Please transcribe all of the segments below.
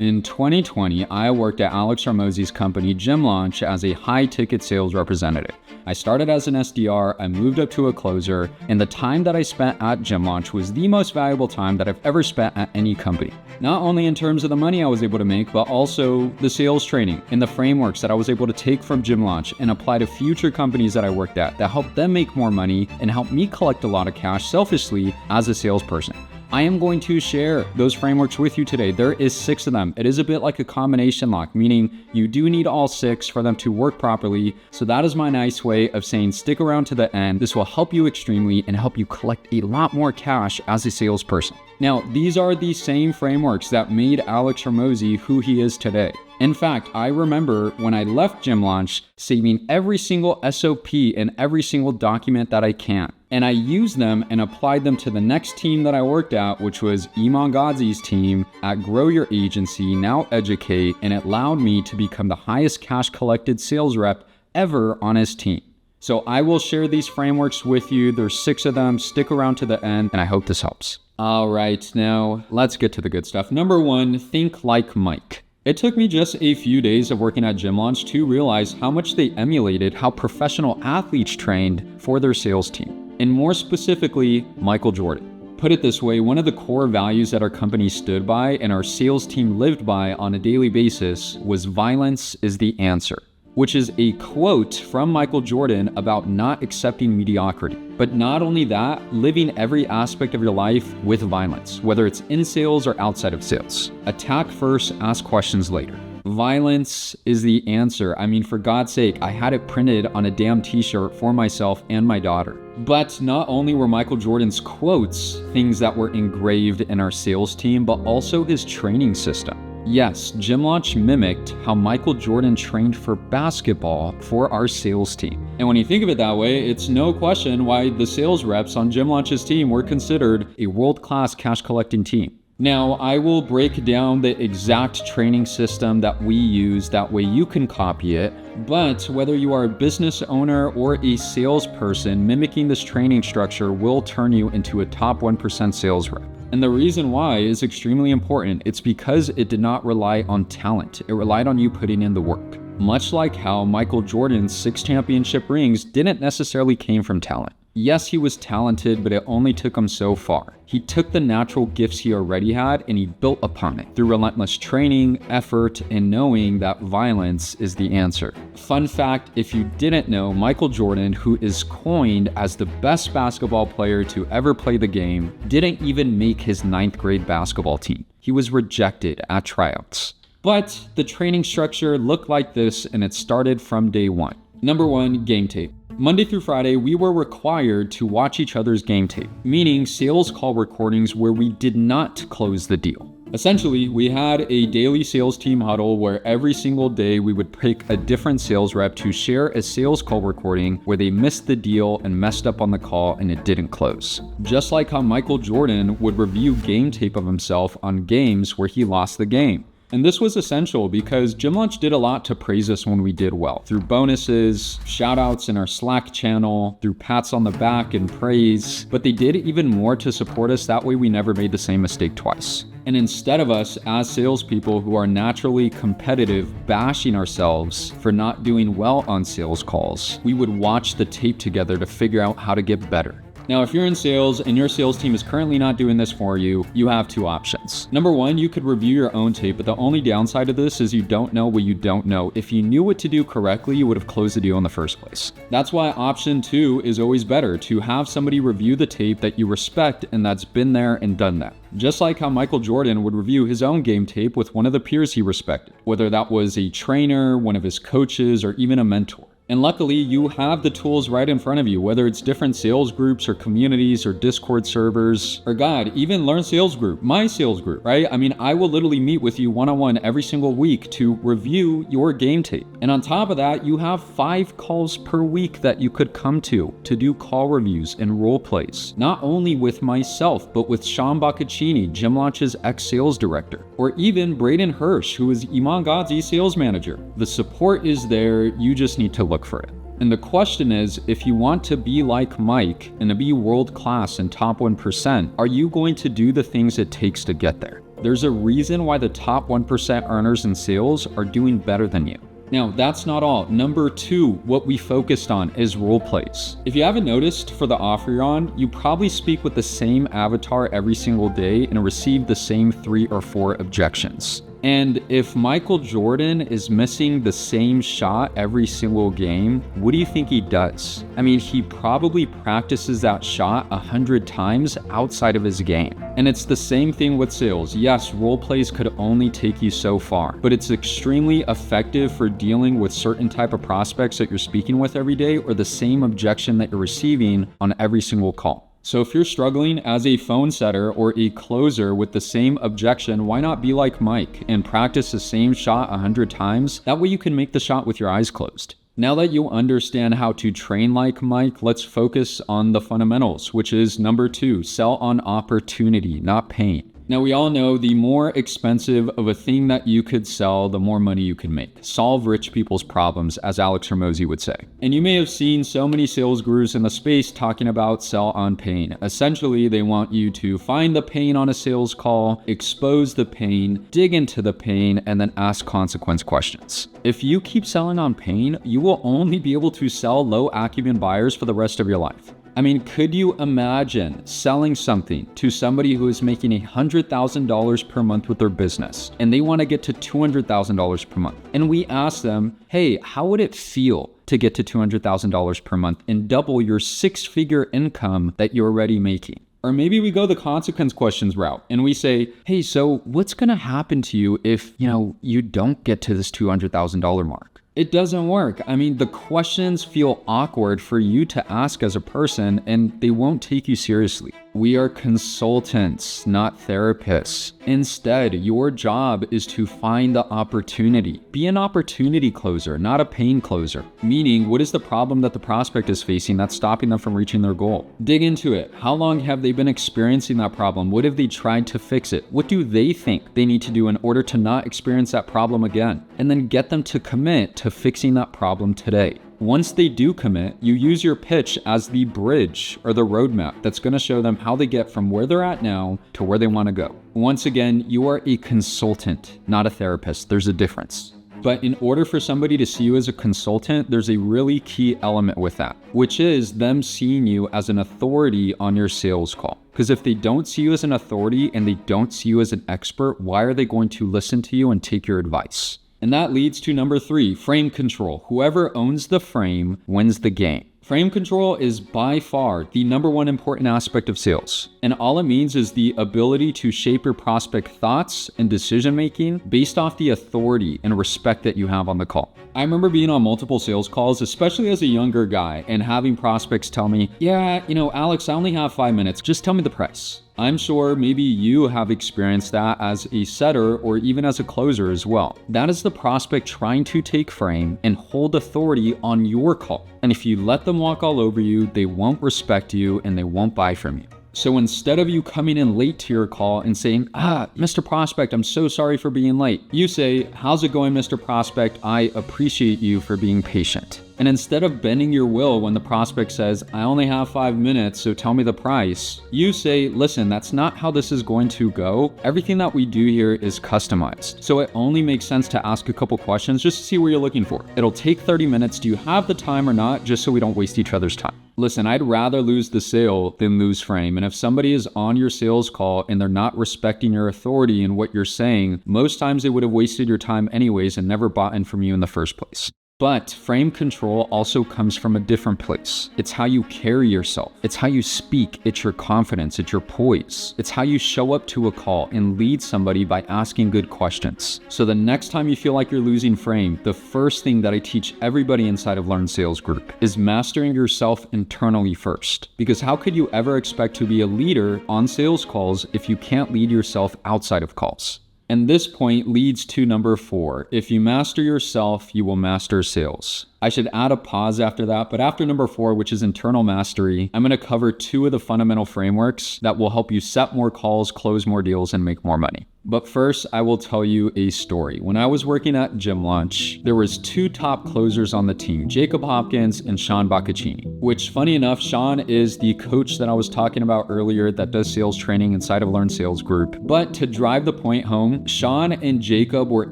In 2020, I worked at Alex Hormozi's company Gym Launch as a high-ticket sales representative. I started as an SDR, I moved up to a closer, and the time that I spent at Gym Launch was the most valuable time that I've ever spent at any company. Not only in terms of the money I was able to make, but also the sales training and the frameworks that I was able to take from Gym Launch and apply to future companies that I worked at that helped them make more money and helped me collect a lot of cash selfishly as a salesperson. I am going to share those frameworks with you today. There is 6 of them. It is a bit like a combination lock, meaning you do need all 6 for them to work properly. So that is my nice way of saying stick around to the end. This will help you extremely and help you collect a lot more cash as a salesperson. Now, these are the same frameworks that made Alex Hormozi who he is today. In fact, I remember when I left Gym Launch, saving every single SOP and every single document that I can. And I used them and applied them to the next team that I worked at, which was Iman Gadzhi's team at Grow Your Agency, now Educate, and it allowed me to become the highest cash collected sales rep ever on his team. So I will share these frameworks with you. There's 6 of them. Stick around to the end, and I hope this helps. All right, now let's get to the good stuff. Number 1, think like Mike. It took me just a few days of working at Gym Launch to realize how much they emulated how professional athletes trained for their sales team, and more specifically, Michael Jordan. Put it this way, one of the core values that our company stood by and our sales team lived by on a daily basis was violence is the answer, which is a quote from Michael Jordan about not accepting mediocrity. But not only that, living every aspect of your life with violence, whether it's in sales or outside of sales. Attack first, ask questions later. Violence is the answer. I mean, for God's sake, I had it printed on a damn t-shirt for myself and my daughter. But not only were Michael Jordan's quotes things that were engraved in our sales team, but also his training system. Yes, Gym Launch mimicked how Michael Jordan trained for basketball for our sales team. And when you think of it that way, it's no question why the sales reps on Gym Launch's team were considered a world-class cash collecting team. Now, I will break down the exact training system that we use, that way you can copy it. But whether you are a business owner or a salesperson, mimicking this training structure will turn you into a top 1% sales rep. And the reason why is extremely important. It's because it did not rely on talent. It relied on you putting in the work. Much like how Michael Jordan's 6 championship rings didn't necessarily came from talent. Yes, he was talented, but it only took him so far. He took the natural gifts he already had and he built upon it through relentless training, effort, and knowing that violence is the answer. Fun fact, if you didn't know, Michael Jordan, who is coined as the best basketball player to ever play the game, didn't even make his 9th grade basketball team. He was rejected at tryouts. But the training structure looked like this, and it started from day 1. Number 1, game tape. Monday through Friday, we were required to watch each other's game tape, meaning sales call recordings where we did not close the deal. Essentially, we had a daily sales team huddle where every single day we would pick a different sales rep to share a sales call recording where they missed the deal and messed up on the call and it didn't close. Just like how Michael Jordan would review game tape of himself on games where he lost the game. And this was essential because Gym Launch did a lot to praise us when we did well, through bonuses, shout outs in our Slack channel, through pats on the back and praise, but they did even more to support us. That way we never made the same mistake twice. And instead of us as salespeople who are naturally competitive bashing ourselves for not doing well on sales calls, we would watch the tape together to figure out how to get better. Now, if you're in sales and your sales team is currently not doing this for you, you have 2 options. Number 1, you could review your own tape, but the only downside of this is you don't know what you don't know. If you knew what to do correctly, you would have closed the deal in the first place. That's why option 2 is always better, to have somebody review the tape that you respect and that's been there and done that. Just like how Michael Jordan would review his own game tape with one of the peers he respected, whether that was a trainer, one of his coaches, or even a mentor. And luckily, you have the tools right in front of you, whether it's different sales groups or communities or Discord servers, or God, even Learn Sales Group, my sales group, right? I mean, I will literally meet with you one-on-one every single week to review your game tape. And on top of that, you have 5 calls per week that you could come to do call reviews and role plays, not only with myself, but with Sean Boccaccini, Gym Launch's ex-sales director, or even Braden Hirsch, who is Iman Gadzhi's sales manager. The support is there, you just need to look for it. And the question is, if you want to be like Mike and to be world class and top 1%, are you going to do the things it takes to get there? There's a reason why the top 1% earners in sales are doing better than you. Now, that's not all. Number 2, what we focused on is role plays. If you haven't noticed, for the offer you're on, you probably speak with the same avatar every single day and receive the same 3 or 4 objections. And if Michael Jordan is missing the same shot every single game, what do you think he does? I mean, he probably practices that shot 100 times outside of his game. And it's the same thing with sales. Yes, role plays could only take you so far, but it's extremely effective for dealing with certain type of prospects that you're speaking with every day, or the same objection that you're receiving on every single call. So if you're struggling as a phone setter or a closer with the same objection, why not be like Mike and practice the same shot 100 times? That way you can make the shot with your eyes closed. Now that you understand how to train like Mike, let's focus on the fundamentals, which is number 2, sell on opportunity, not pain. Now, we all know the more expensive of a thing that you could sell, the more money you can make. Solve rich people's problems, as Alex Hormozi would say. And you may have seen so many sales gurus in the space talking about sell on pain. Essentially, they want you to find the pain on a sales call, expose the pain, dig into the pain, and then ask consequence questions. If you keep selling on pain, you will only be able to sell low acumen buyers for the rest of your life. I mean, could you imagine selling something to somebody who is making $100,000 per month with their business and they want to get to $200,000 per month? And we ask them, hey, how would it feel to get to $200,000 per month and double your 6-figure income that you're already making? Or maybe we go the consequence questions route and we say, hey, so what's going to happen to you if, you don't get to this $200,000 mark? It doesn't work. I mean, the questions feel awkward for you to ask as a person and they won't take you seriously. We are consultants, not therapists. Instead, your job is to find the opportunity. Be an opportunity closer, not a pain closer. Meaning, what is the problem that the prospect is facing that's stopping them from reaching their goal? Dig into it. How long have they been experiencing that problem? What have they tried to fix it? What do they think they need to do in order to not experience that problem again? And then get them to commit to fixing that problem today. Once they do commit, you use your pitch as the bridge or the roadmap that's going to show them how they get from where they're at now to where they want to go. Once again, you are a consultant, not a therapist. There's a difference. But in order for somebody to see you as a consultant, there's a really key element with that, which is them seeing you as an authority on your sales call. Because if they don't see you as an authority and they don't see you as an expert, why are they going to listen to you and take your advice? And that leads to number 3, frame control. Whoever owns the frame wins the game. Frame control is by far the number 1 important aspect of sales. And all it means is the ability to shape your prospect thoughts and decision making based off the authority and respect that you have on the call. I remember being on multiple sales calls, especially as a younger guy, and having prospects tell me, yeah, Alex, I only have 5 minutes. Just tell me the price. I'm sure maybe you have experienced that as a setter or even as a closer as well. That is the prospect trying to take frame and hold authority on your call. And if you let them walk all over you, they won't respect you and they won't buy from you. So instead of you coming in late to your call and saying, Mr. Prospect, I'm so sorry for being late, you say, how's it going, Mr. Prospect? I appreciate you for being patient. And instead of bending your will when the prospect says, I only have 5 minutes, so tell me the price, you say, listen, that's not how this is going to go. Everything that we do here is customized. So it only makes sense to ask a couple questions just to see where you're looking for. It'll take 30 minutes. Do you have the time or not? Just so we don't waste each other's time. Listen, I'd rather lose the sale than lose frame. And if somebody is on your sales call and they're not respecting your authority and what you're saying, most times they would have wasted your time anyways and never bought in from you in the first place. But frame control also comes from a different place. It's how you carry yourself. It's how you speak. It's your confidence. It's your poise. It's how you show up to a call and lead somebody by asking good questions. So the next time you feel like you're losing frame, the first thing that I teach everybody inside of Learn Sales Group is mastering yourself internally first. Because how could you ever expect to be a leader on sales calls if you can't lead yourself outside of calls? And this point leads to number 4. If you master yourself, you will master sales. I should add a pause after that, but after number 4, which is internal mastery, I'm going to cover 2 of the fundamental frameworks that will help you set more calls, close more deals, and make more money. But first, I will tell you a story. When I was working at Gym Launch, there was 2 top closers on the team, Jacob Hopkins and Sean Boccaccini, which funny enough, Sean is the coach that I was talking about earlier that does sales training inside of Learn Sales Group. But to drive the point home, Sean and Jacob were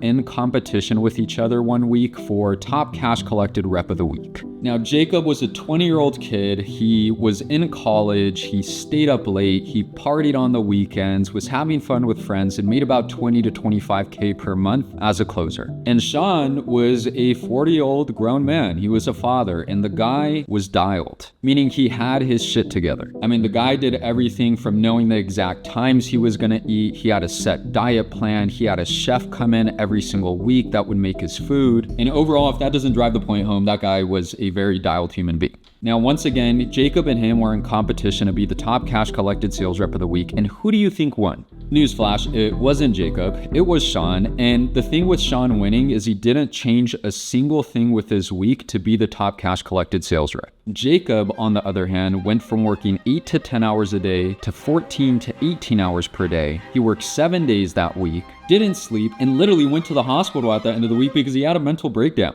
in competition with each other one week for top cash collected rep of the week. Now, Jacob was a 20-year-old kid. He was in college. He stayed up late. He partied on the weekends, was having fun with friends, and made about 20 to 25K per month as a closer. And Sean was a 40-year-old grown man. He was a father, and the guy was dialed, meaning he had his shit together. I mean, the guy did everything from knowing the exact times he was gonna eat. He had a set diet plan. He had a chef come in every single week that would make his food. And overall, if that doesn't drive the point home, that guy was a very dialed human being. Now, once again, Jacob and him were in competition to be the top cash collected sales rep of the week. And who do you think won? Newsflash, it wasn't Jacob, it was Sean. And the thing with Sean winning is he didn't change a single thing with his week to be the top cash collected sales rep. Jacob, on the other hand, went from working 8 to 10 hours a day to 14 to 18 hours per day. He worked 7 days that week, didn't sleep, and literally went to the hospital at the end of the week because he had a mental breakdown.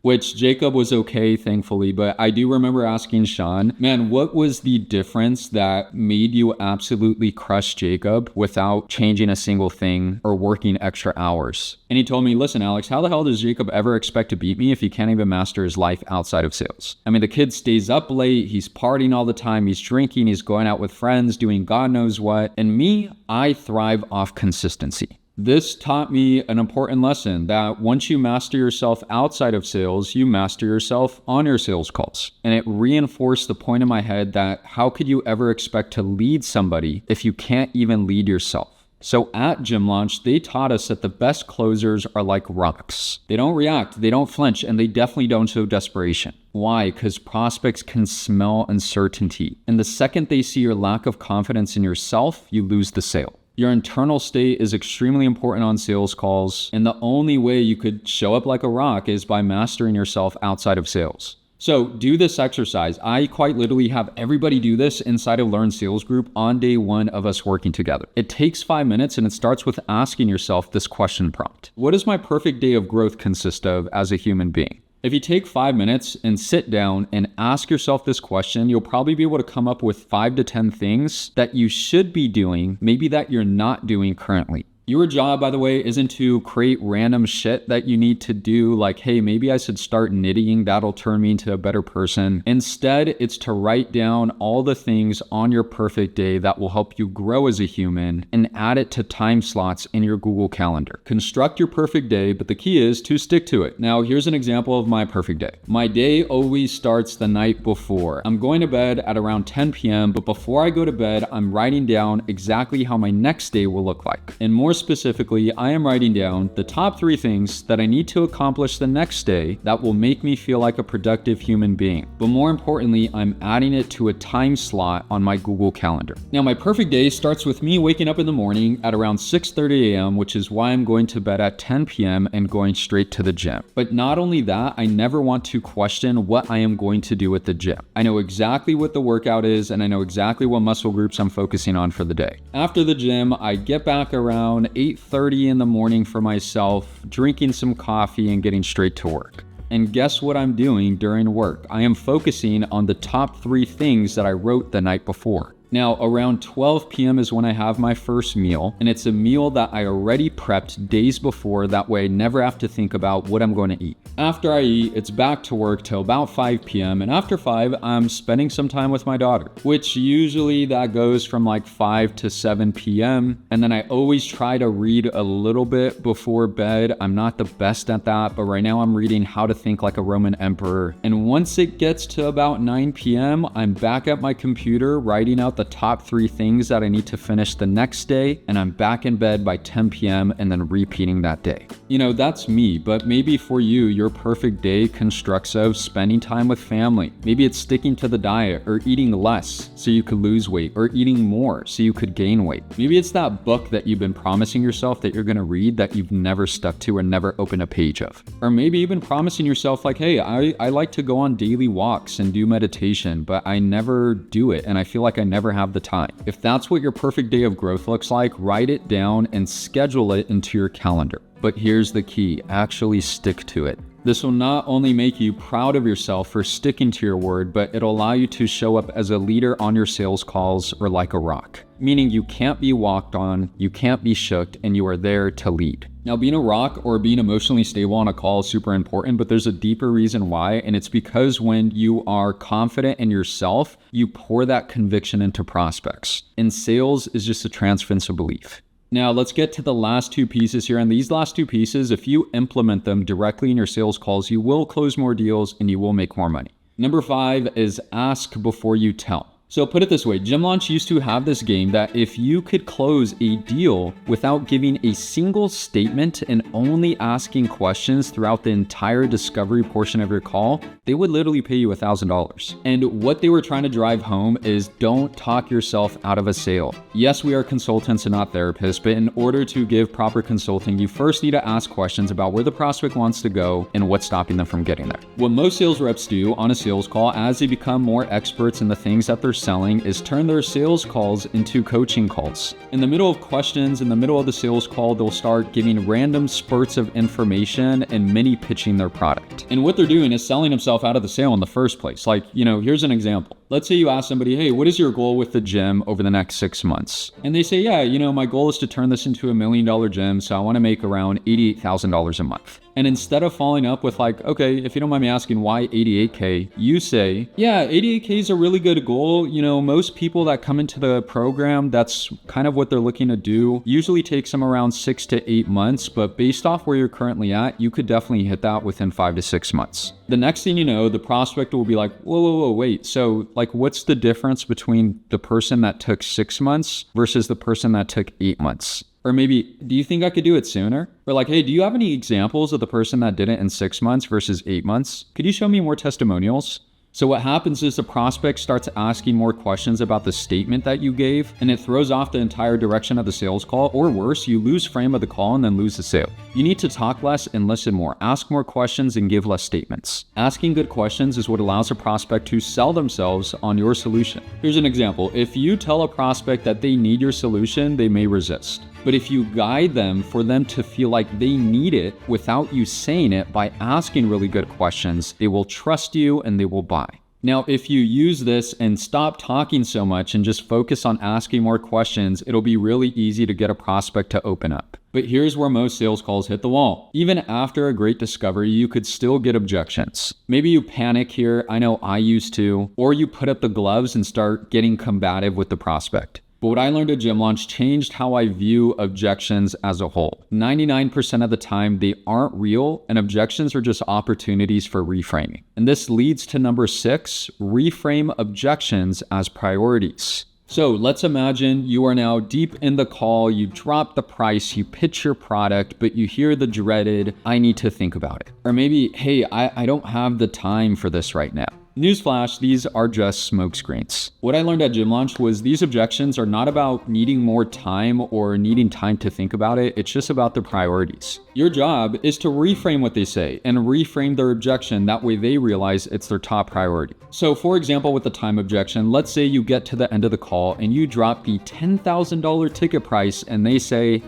Which Jacob was okay, thankfully, but I do remember asking Sean, man, what was the difference that made you absolutely crush Jacob without changing a single thing or working extra hours? And he told me, listen, Alex, how the hell does Jacob ever expect to beat me if he can't even master his life outside of sales? I mean, the kid stays up late, he's partying all the time, he's drinking, he's going out with friends, doing God knows what. And me, I thrive off consistency. This taught me an important lesson that once you master yourself outside of sales, you master yourself on your sales calls. And it reinforced the point in my head that how could you ever expect to lead somebody if you can't even lead yourself? So at Gym Launch, they taught us that the best closers are like rocks. They don't react, they don't flinch, and they definitely don't show desperation. Why? Because prospects can smell uncertainty. And the second they see your lack of confidence in yourself, you lose the sale. Your internal state is extremely important on sales calls, and the only way you could show up like a rock is by mastering yourself outside of sales. So do this exercise. I quite literally have everybody do this inside of Learn Sales Group on day 1 of us working together. It takes 5 minutes and it starts with asking yourself this question prompt. What does my perfect day of growth consist of as a human being? If you take 5 minutes and sit down and ask yourself this question, you'll probably be able to come up with 5 to 10 things that you should be doing, maybe that you're not doing currently. Your job, by the way, isn't to create random shit that you need to do, like, hey, maybe I should start knitting, that'll turn me into a better person. Instead, it's to write down all the things on your perfect day that will help you grow as a human and add it to time slots in your Google Calendar. Construct your perfect day, but the key is to stick to it. Now, here's an example of my perfect day. My day always starts the night before. I'm going to bed at around 10 p.m., but before I go to bed, I'm writing down exactly how my next day will look like. And more specifically, I am writing down the top 3 things that I need to accomplish the next day that will make me feel like a productive human being. But more importantly, I'm adding it to a time slot on my Google Calendar. Now, my perfect day starts with me waking up in the morning at around 6:30 a.m., which is why I'm going to bed at 10 p.m. and going straight to the gym. But not only that, I never want to question what I am going to do at the gym. I know exactly what the workout is, and I know exactly what muscle groups I'm focusing on for the day. After the gym, I get back around 8:30 in the morning for myself, drinking some coffee and getting straight to work. And guess what I'm doing during work? I am focusing on the top 3 things that I wrote the night before. Now, around 12 p.m. is when I have my first meal, and it's a meal that I already prepped days before, that way I never have to think about what I'm going to eat. After I eat, it's back to work till about 5 p.m. and after 5, I'm spending some time with my daughter, which usually that goes from like 5 to 7 p.m. And then I always try to read a little bit before bed. I'm not the best at that, but right now I'm reading How to Think Like a Roman Emperor. And once it gets to about 9 p.m., I'm back at my computer writing out the top 3 things that I need to finish the next day, and I'm back in bed by 10 p.m. and then repeating that day. You know, that's me, but maybe for you, your perfect day constructs of spending time with family. Maybe it's sticking to the diet or eating less so you could lose weight, or eating more so you could gain weight. Maybe it's that book that you've been promising yourself that you're gonna read that you've never stuck to or never opened a page of. Or maybe you've been promising yourself like, hey, I like to go on daily walks and do meditation, but I never do it and I feel like I never have the time. If that's what your perfect day of growth looks like, write it down and schedule it into your calendar. But here's the key, actually stick to it. This will not only make you proud of yourself for sticking to your word, but it'll allow you to show up as a leader on your sales calls or like a rock. Meaning you can't be walked on, you can't be shook, and you are there to lead. Now, being a rock or being emotionally stable on a call is super important, but there's a deeper reason why, and it's because when you are confident in yourself, you pour that conviction into prospects. And sales is just a transference of belief. Now, let's get to the last two pieces here. And these last two pieces, if you implement them directly in your sales calls, you will close more deals and you will make more money. Number 5 is ask before you tell. So put it this way, Gym Launch used to have this game that if you could close a deal without giving a single statement and only asking questions throughout the entire discovery portion of your call, they would literally pay you $1,000. And what they were trying to drive home is don't talk yourself out of a sale. Yes, we are consultants and not therapists, but in order to give proper consulting, you first need to ask questions about where the prospect wants to go and what's stopping them from getting there. What most sales reps do on a sales call as they become more experts in the things that they're selling is turn their sales calls into coaching calls. In the middle of questions, in the middle of the sales call, they'll start giving random spurts of information and mini pitching their product. And what they're doing is selling themselves out of the sale in the first place. Like, here's an example. Let's say you ask somebody, hey, what is your goal with the gym over the next 6 months? And they say, yeah, my goal is to turn this into $1 million gym. So I want to make around $88,000 a month. And instead of following up with like, okay, if you don't mind me asking why 88K, you say, yeah, 88K is a really good goal. Most people that come into the program, that's kind of what they're looking to do. Usually takes them around 6 to 8 months, but based off where you're currently at, you could definitely hit that within 5 to 6 months. The next thing you know, the prospect will be like, whoa, wait. So like, what's the difference between the person that took 6 months versus the person that took 8 months? Or maybe, do you think I could do it sooner? Or like, hey, do you have any examples of the person that did it in 6 months versus 8 months? Could you show me more testimonials? So what happens is the prospect starts asking more questions about the statement that you gave, and it throws off the entire direction of the sales call, or worse, you lose frame of the call and then lose the sale. You need to talk less and listen more. Ask more questions and give less statements. Asking good questions is what allows a prospect to sell themselves on your solution. Here's an example. If you tell a prospect that they need your solution, they may resist. But if you guide them for them to feel like they need it without you saying it by asking really good questions, they will trust you and they will buy. Now, if you use this and stop talking so much and just focus on asking more questions, it'll be really easy to get a prospect to open up. But here's where most sales calls hit the wall. Even after a great discovery, you could still get objections. Maybe you panic here, I know I used to, or you put up the gloves and start getting combative with the prospect. But what I learned at Gym Launch changed how I view objections as a whole. 99% of the time, they aren't real, and objections are just opportunities for reframing. And this leads to number 6, reframe objections as priorities. So let's imagine you are now deep in the call, you drop the price, you pitch your product, but you hear the dreaded, I need to think about it. Or maybe, hey, I don't have the time for this right now. Newsflash, these are just smokescreens. What I learned at Gym Launch was these objections are not about needing more time or needing time to think about it. It's just about the priorities. Your job is to reframe what they say and reframe their objection. That way they realize it's their top priority. So for example, with the time objection, let's say you get to the end of the call and you drop the $10,000 ticket price and they say,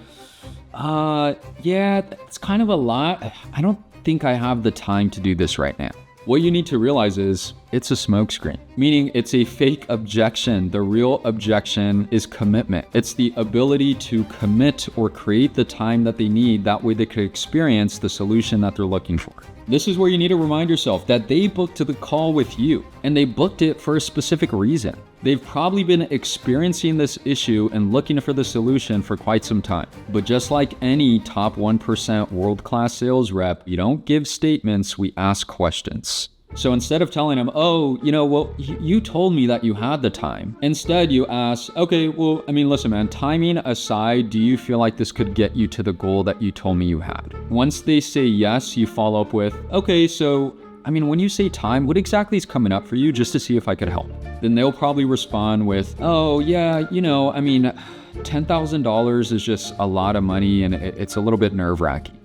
yeah, it's kind of a lot. I don't think I have the time to do this right now. What you need to realize is it's a smokescreen, meaning it's a fake objection. The real objection is commitment. It's the ability to commit or create the time that they need. That way they could experience the solution that they're looking for. This is where you need to remind yourself that they booked the call with you and they booked it for a specific reason. They've probably been experiencing this issue and looking for the solution for quite some time. But just like any top 1% world-class sales rep, you don't give statements, we ask questions. So instead of telling them, oh, well, you told me that you had the time. Instead, you ask, okay, well, listen, man, timing aside, do you feel like this could get you to the goal that you told me you had? Once they say yes, you follow up with, okay, so when you say time, what exactly is coming up for you, just to see if I could help? Then they'll probably respond with, oh yeah, $10,000 is just a lot of money and it's a little bit nerve-wracking.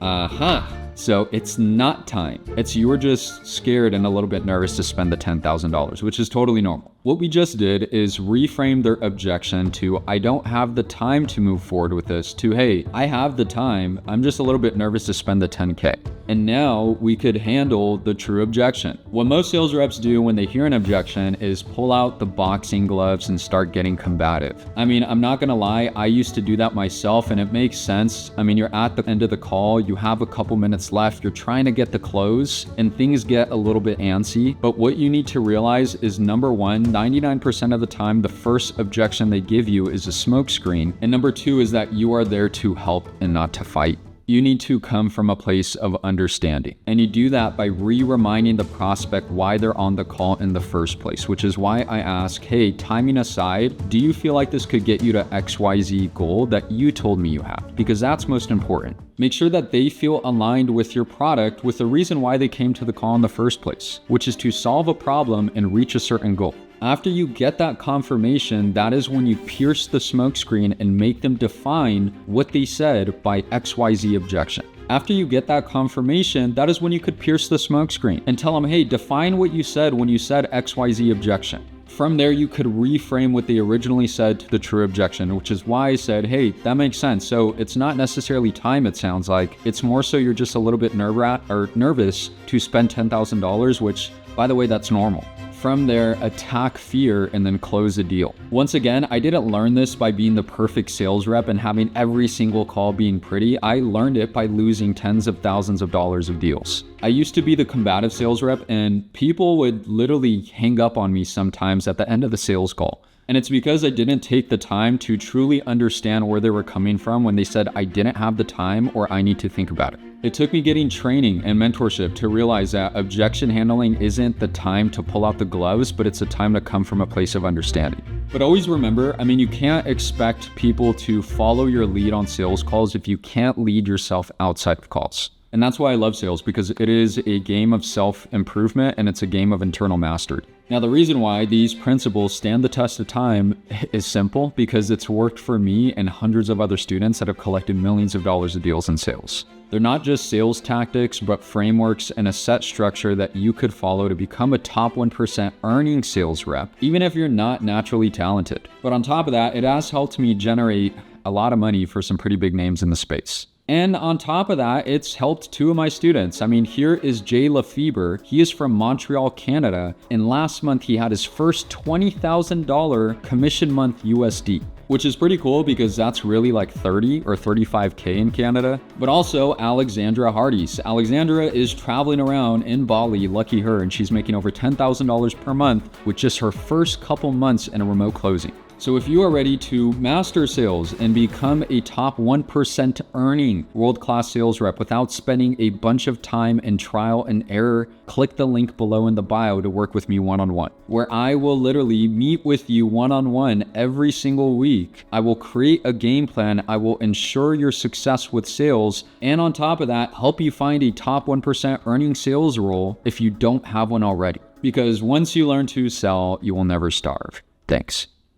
So it's not time. It's you were just scared and a little bit nervous to spend the $10,000, which is totally normal. What we just did is reframe their objection to, I don't have the time to move forward with this, to, hey, I have the time, I'm just a little bit nervous to spend the 10K. And now we could handle the true objection. What most sales reps do when they hear an objection is pull out the boxing gloves and start getting combative. I'm not gonna lie, I used to do that myself and it makes sense. You're at the end of the call, you have a couple minutes left, you're trying to get the close and things get a little bit antsy. But what you need to realize is, number one, 99% of the time, the first objection they give you is a smokescreen. And number two is that you are there to help and not to fight. You need to come from a place of understanding. And you do that by reminding the prospect why they're on the call in the first place, which is why I ask, hey, timing aside, do you feel like this could get you to XYZ goal that you told me you have? Because that's most important. Make sure that they feel aligned with your product, with the reason why they came to the call in the first place, which is to solve a problem and reach a certain goal. After you get that confirmation, that is when you pierce the smokescreen and make them define what they said by XYZ objection. After you get that confirmation, that is when you could pierce the smokescreen and tell them, hey, define what you said when you said XYZ objection. From there, you could reframe what they originally said to the true objection, which is why I said, hey, that makes sense. So it's not necessarily time, it sounds like. It's more so you're just a little bit nervous to spend $10,000, which, by the way, that's normal. From there, attack fear and then close a deal. Once again, I didn't learn this by being the perfect sales rep and having every single call being pretty. I learned it by losing tens of thousands of dollars of deals. I used to be the combative sales rep and people would literally hang up on me sometimes at the end of the sales call. And it's because I didn't take the time to truly understand where they were coming from when they said I didn't have the time or I need to think about it. It took me getting training and mentorship to realize that objection handling isn't the time to pull out the gloves, but it's a time to come from a place of understanding. But always remember, you can't expect people to follow your lead on sales calls if you can't lead yourself outside of calls. And that's why I love sales, because it is a game of self-improvement and it's a game of internal mastery. Now, the reason why these principles stand the test of time is simple, because it's worked for me and hundreds of other students that have collected millions of dollars of deals in sales. They're not just sales tactics, but frameworks and a set structure that you could follow to become a top 1% earning sales rep, even if you're not naturally talented. But on top of that, it has helped me generate a lot of money for some pretty big names in the space. And on top of that, it's helped two of my students. Here is Jay Lefebvre. He is from Montreal, Canada. And last month, he had his first $20,000 commission month USD, which is pretty cool because that's really like 30 or 35K in Canada. But also Alexandra Hardy's. Alexandra is traveling around in Bali, lucky her, and she's making over $10,000 per month with just her first couple months in a remote closing. So if you are ready to master sales and become a top 1% earning world-class sales rep without spending a bunch of time and trial and error, click the link below in the bio to work with me one-on-one, where I will literally meet with you one-on-one every single week. I will create a game plan. I will ensure your success with sales. And on top of that, help you find a top 1% earning sales role if you don't have one already. Because once you learn to sell, you will never starve. Thanks.